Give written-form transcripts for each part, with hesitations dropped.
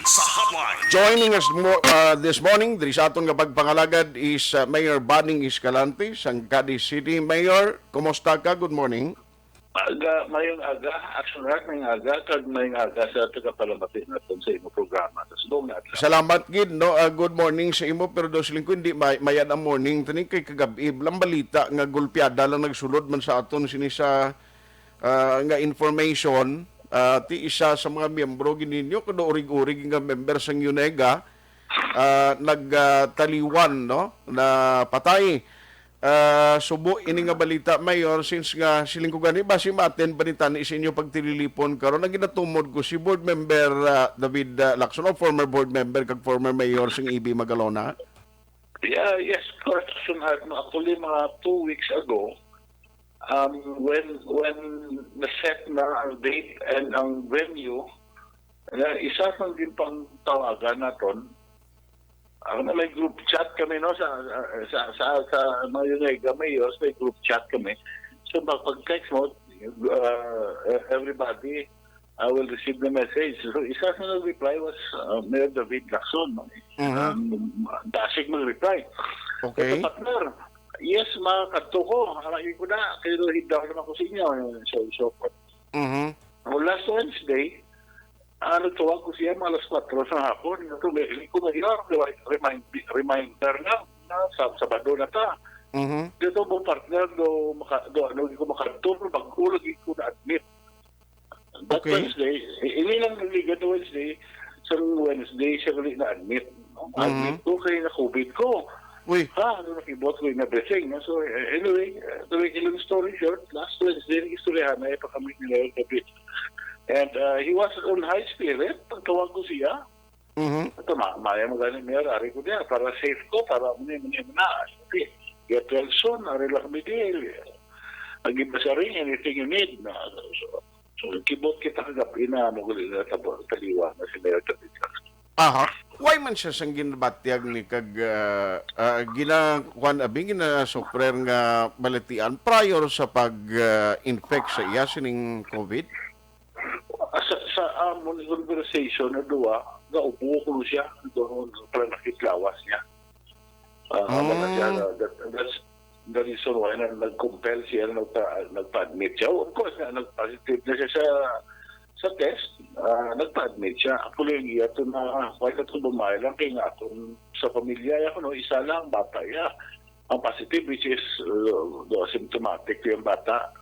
sa hotline. Joining us this morning, diri sa atong pagpangalagad is Mayor Banning Escalante, sang Cadiz City. Mayor, kumusta ka? Good morning. Mayong aga, actually mayong aga, kag mayong aga sa tagapalabati natin sa imo programa. Sa sudong na adlaw. Salamat gid no. Good morning sa imo pero do siling ko hindi mayad ang morning tani kay kagabi lang balita nga gulpiada lang nagsulod man sa aton sini sa nga information ti isa sa mga miyembro gininyo kuno urig-urig nga member sang UNEGA nagtaliwan no na patay. Subo ini nga balita, Mayor, since nga siling ko gani basi maten balita ni sa inyo pagtililipon karon ang ginatumod ko si board member David Lacson, o former board member kag former mayor sing EB Magalona. Yeah, yes, correct. Actually, mga 2 weeks ago, when na-set na ang date and ang venue, isa sa din pang tawagan naton. May group chat kami no sa mga UNEGA mayors, may group chat kami. So pag-text mo, everybody will receive the message. So isa sa nag-reply was Mayor David Lacson. Dasig mag-reply. Okay. Ito, partner, yes, mga kanto ko. Harapin ko na. Pero hindi ako naman ko sa inyo. So last Wednesday, nagtawag ko siya mga alas 4 sa hapon. Hindi ko na reminder lang na Sabado na ta. Dito mo partner, hindi ko makanto, mag-ulag ko na-admit. That Wednesday, hindi lang naligan na Wednesday, sa Wednesday siya ulit na-admit. Admit ko kaya na-COVID ko. Uy. Nakibot ko yung everything. So anyway, to make a long story short, last Wednesday, istoryahan na pa kami nila yung David. And he was on high spirit. Pagtawag ko siya. Ito, maya mo galing mayor. Ari ko niya. Para safe ko. Para muna na. Get well soon. Ari lang kami din. Mag-iba sa ring. Anything you need. So kibot kita kagabi na magulit na taliwan na si Mayor David. Aha. Why man siya sang ginabatyag ni kag ginasuprer nga balatian prior sa pag-infect sa iya sining COVID? Sa amon conversation na duwa, naupo ko siya doon para nakiklawas niya. That's the reason why nag-compel siya nagpa-admit siya. Of course, nag-positive na siya sa test. Nagpa-admit siya. Ako lang iya ito na why ka ito bumay lang kaya nga akong sa pamilya ako, no, isa lang bata ya. Ang positive which is symptomatic yung bata.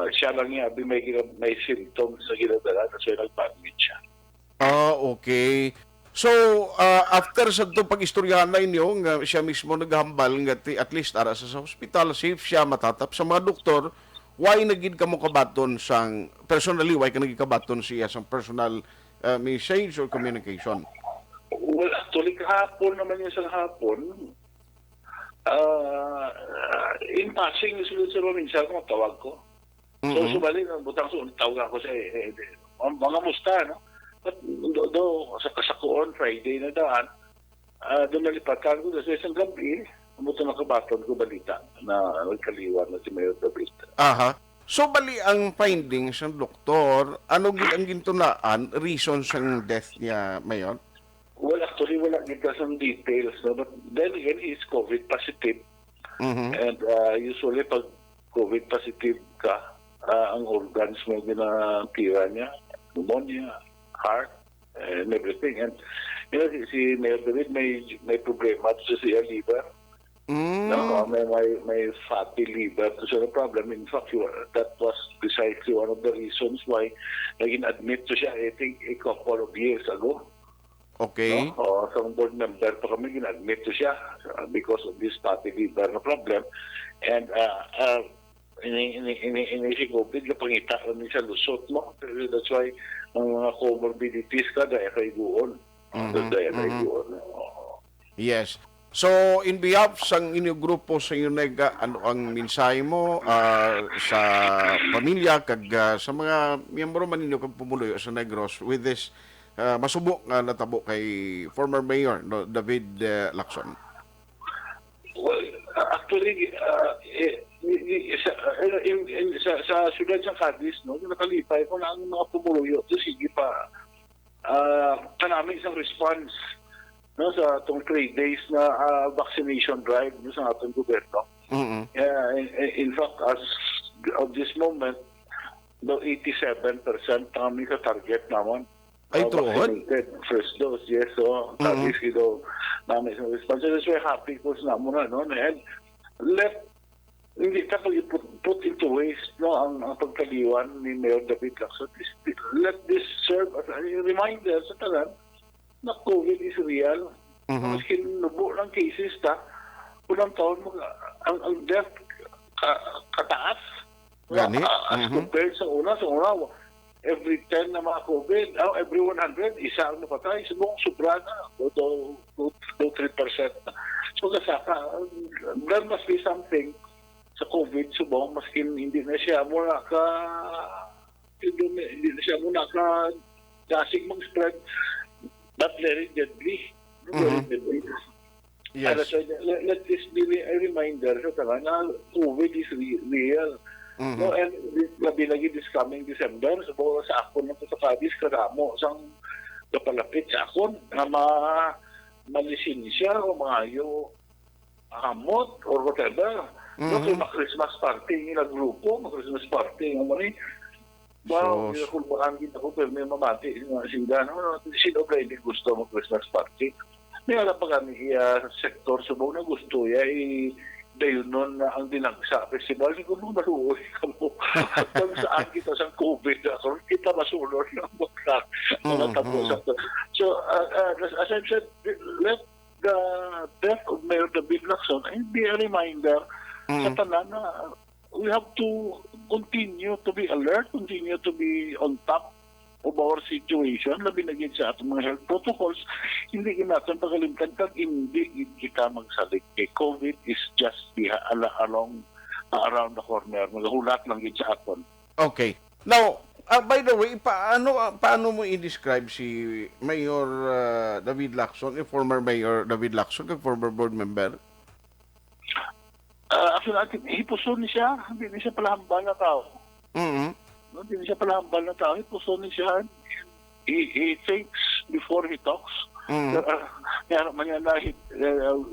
Siya lang niya, may symptoms sa ginadala kasi nagpa-admit siya. Okay. So, after sa ito pag-istoryahan na inyo, nga siya mismo naghambal nga at least ara sa hospital, safe siya, matatap sa mga doktor, why nagid ka mo kabaton sang, personally, why ka nagid kabaton siya sang personal message or communication? Well, actually, kahapon naman yung isang hapon, in passing, sunod sa minsan ko, tawag ko. So, subali, butang tawag ako sa mga musta, no? But, sa kuon, Friday na daan, doon nalipatan ko, sa isang gabi, umuto na kabaton ko balita na nagkaliwan na si Mayor David. Aha. So, bali ang findings ng doktor, ano ang gintunaan, reason sa death niya, Mayor? Well, actually, wala kita some details. No? But then again, he is COVID positive. And usually, pag COVID positive ka, ang organs mo ginapira niya, pneumonia, heart, and everything. And, you know, si Mayor David may problema sa siya liver. No, may fatty liver. So, the problem, in fact, that was precisely one of the reasons why naging admit to siya, I think, a couple of years ago. Okay. No? Sa board member pa kami, gina-admit to siya because of this fatty liver na problem. And inisip ko, bigla pangita rin sa lusot mo. That's why, ang mga comorbidities ka, dahil kay guon. Yes. So, in behalf sa inyong grupo sa UNEGA, ano ang mensahe mo sa pamilya kag sa mga miyembro man ninyo kag pumuloy sa Negros with this masubok nga natabo kay former mayor David Lacson? Well, actually, sa siyudad sa Cadiz, no, nakalipay ko na ang mga pumuloy. So, sige pa. namin isang response no sa itong 3 days na vaccination drive no, sa ating gobyerno. In fact, as of this moment, the 87% kami sa target naman. Ay, tuon? Vaccinated first dose, yes. So, tapos namin isang response. So, that's why happy ko sa naman, no? And hindi ka put into waste no ang pagkaliwan ni Mayor David Lacson. Let this serve as a reminder sa tanan na COVID is real. Maski nubo ng cases unang taon ang death kataas. Gani? As compared sa una, every 10 na mga COVID, every 100, isa ang napatay. Subong sobra na, 2-3%. So kasaka, there must be something sa COVID, subong, maski hindi na siya muna dasig mag-spread, but very deadly. Very deadly. Yes. Let this be a reminder sa taga na COVID is real. No, and labi lagi this coming December, so sa akon na sa Cadiz, karamo sang kapalapit sa akon na malisensya o maayo hamot or whatever. No, so Christmas party ng grupo, Christmas party ng mali. Wow, kulbahan kita ko, pero may mamati sila. No, sino ba hindi gusto mo Christmas party? May alam pa kami sa sektor sa buong na gusto dayon nun na ang dinagsa festival. Siguro maluoy ka mo. Hanggang saan kita sa COVID ako, kita masulor ng mga tapos. So, as I said, let the death of Mayor David Lacson be a reminder sa tanan na we have to continue to be alert, continue to be on top of our situation, labi na gid sa atong mga health protocols. Hindi natin pagalimtan kag hindi kita magsalig kay COVID is just around the corner. Magahulat lang gid sa aton. Okay. Now, by the way, paano mo i-describe si Mayor David Lacson, former Mayor David Lacson, kag former board member? Actually, hipuson ni siya. Hindi siya pala hambal na tao. Hindi siya pala hambal na tao. Hipuson ni siya. He thinks before he talks.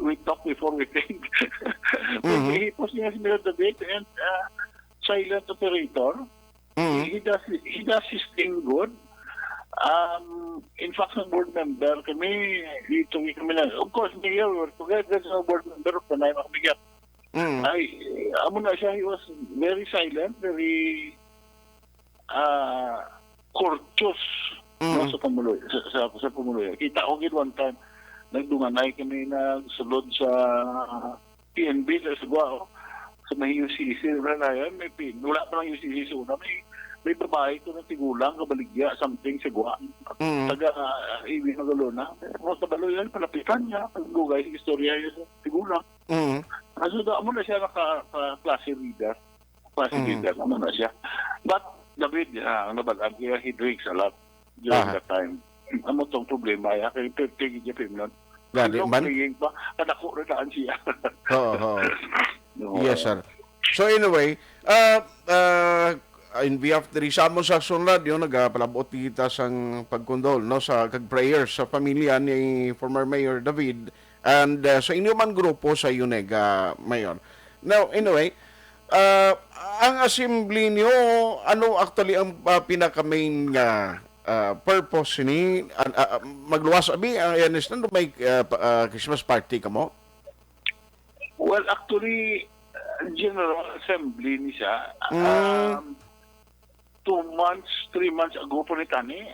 We talk before we think. Hipos niya si Mayor David and silent operator. He does his thing good. In fact, sa board member kami, dito kami na, of course, Mayor, we're together sa board member of Panay Makabigyan. Amo na siya, he was very silent, very courteous sa pumuloy. Sa pumuloy. Kita ko gid one time, nagdunganay kami nagsulod sa PNB sa Sugao, sa may UCC. Yan, wala pa lang UCC una. May babae ko na tigulang, kabaligya, something sa Gua. Taga Iwi Magalona. Mga kabalo yan, palapitan niya, paglugay sa istorya yun sa tigulang. So, amo na siya naka-classy leader. Classy leader, amo na siya. But, David, nabalag, he drinks a lot during that time. Amo tong problema, kaya tigil niya film nun. Gani, man? Pa, kadako na daan siya. Oo. Yes, sir. So, anyway, in behalf of the Risamon sa sunod, yun, nagpalabot kita sang pagkondol, no, sa kag-prayers sa pamilya ni former Mayor David and sa inyo man grupo sa UNEGA, Mayor. Now, anyway, ang assembly niyo, ano actually ang pinaka-main purpose ni magluwas abi, understand, may Christmas party ka mo? Well, actually, General Assembly ni siya. 2 months, 3 months ago po ni Tani,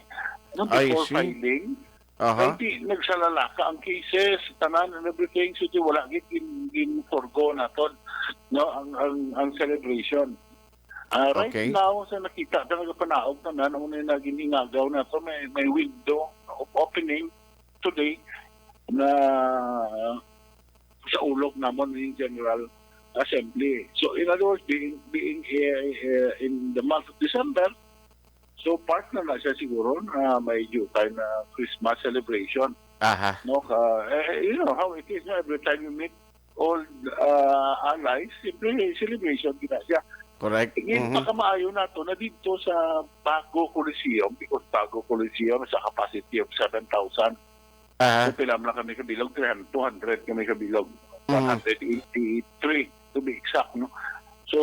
before filing, hindi nagsalalaka ang cases, tanan and everything, so wala gin forgo na to, no, ang celebration. Right now, sa nakita talaga panaog tanan, ang naging ingagaw na to, may window of opening today na sa ulog namon ng General Assembly. So in other words, being in the month of December, so part na siya siguro na may due time na Christmas celebration. No, you know how it is, every time you meet old allies, simply celebration gina siya. Correct. Again, pakamaayo na to na dito sa Bago Coliseum, because Bago Coliseum sa capacity of 7,000. So, pilam lang kami kabilog, 200 kami kabilog. 183 to be exact, no? So,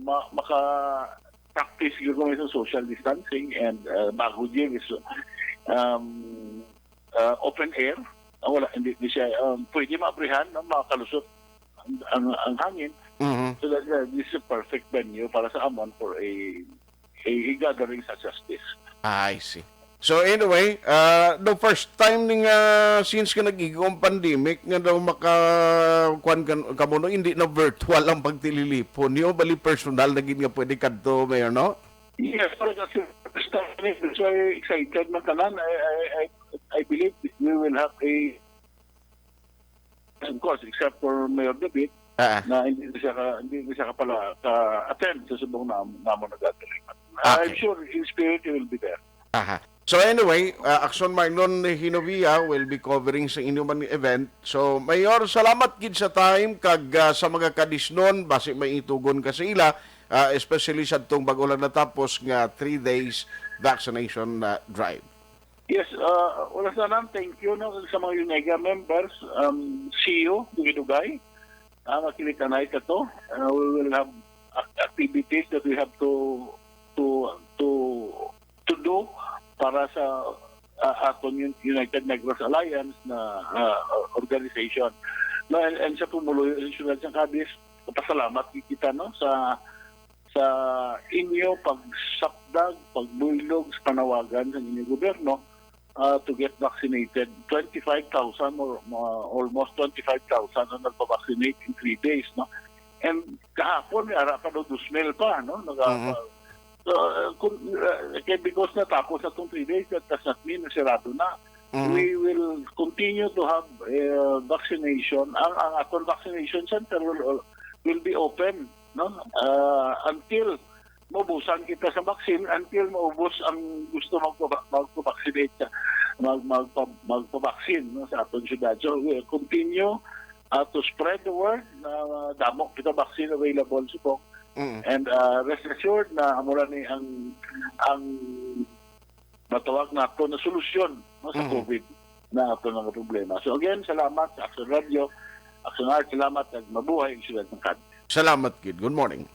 maka-practice yun kami sa social distancing, and Bago Gym is open air. Wala, hindi siya, pwede maabrihan, no? Makalusot ang hangin. So that this is a perfect venue para sa Amon for a gathering such as this. I see. So anyway, the first time ning since ka nagigong pandemic nga daw makakuan kamo no, hindi na virtual ang pagtililipon niyo, bali personal na gid nga pwede kadto, Mayor, no? Yes, para kasi first time, that's why excited man tanan. I believe we will have a, of course, except for Mayor David, na hindi siya pala attend sa subong namo nag-gathering. I'm sure in spirit he will be there. So anyway, Action Marlon Hinovia will be covering sa inyong event. So Mayor, salamat gid sa time kag sa mga kadisnon base may itugon ka sa ila, especially sa tong bago lang natapos nga 3 days vaccination drive. Yes, wala sana, thank you no, sa mga UNEGA members, CEO, Dugay. Makilitanay ka to. We will have activities that we have to do para sa aton United Negros Alliance na organization. No, and sa pumuloy insurance ng Cadiz, pasalamat kita no sa inyo pagsapdag, pagbulog sa panawagan sa inyong gobyerno to get vaccinated. 25,000 or almost 25,000 na nagpa-vaccinate in 3 days, no? And kahapon may ara pa do 2,000 pa, no? Because natapos na itong 3 days, that does not mean na sirado na. We will continue to have vaccination. Ang atong vaccination center will be open, no? Until maubusan kita sa vaccine, until maubos ang gusto magpa-vaccinate, magpa-vaccine, no, sa atong syudad. So we will continue to spread the word na damo kita vaccine available subong. And rest assured na amula ni ang matawag na ito na solusyon, no, sa COVID na ito ng problema. So again, salamat sa Action Radio, Action Art, salamat at mabuhay ang syudad ng Cadiz. Salamat kid. Good morning.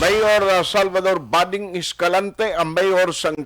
Mayor Salvador Bading Escalante, ang mayor sang